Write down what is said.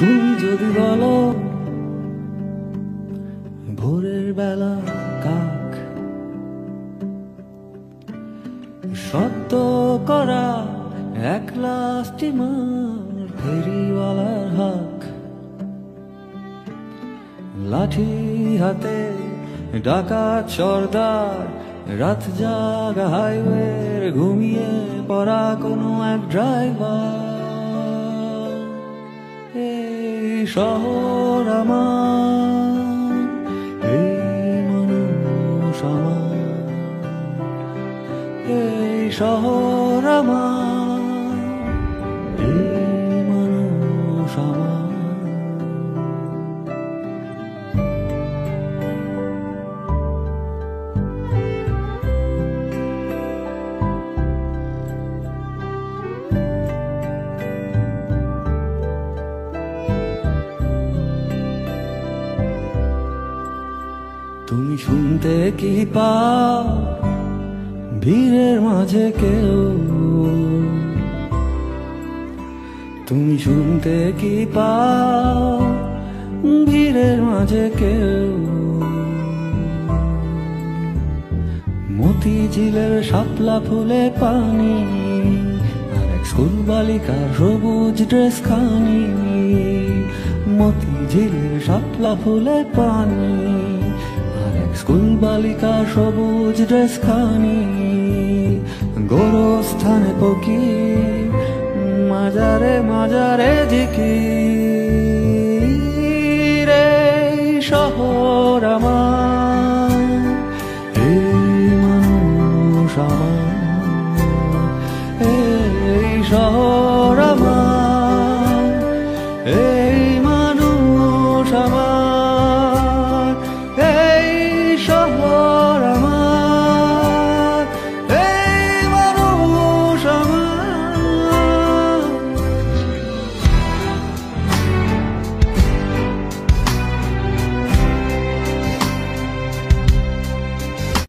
তুমি যদি বলো ভোরের বেলা কাক সত্য করা একলা স্টিমার ফেরিওয়ালার হাক, লাঠি হাতে ডাকাত সর্দার, রাত জাগা হাইওয়ের ঘুমিয়ে পড়া কোনো এক ড্রাইভার। এই শহর আমার, এই মানুষ আমার, এই শহর আমার, এই মানুষ আমার। তুমি শুনতে কি পাও ভিড়ের মাঝে কেউ? তুমি শুনতে কি পাও ভিড়ের মাঝে কেউ? মতিঝিলের শাপলা ফুলে পানি, আর এক স্কুল বালিকার সবুজ ড্রেস খানি। মতিঝিলের শাপলা ফুলে পানি, স্কুল বালিকা সবুজ ড্রেস খানি। গোরস্থানে পকি, মাজারে মাজারে ঝিকি।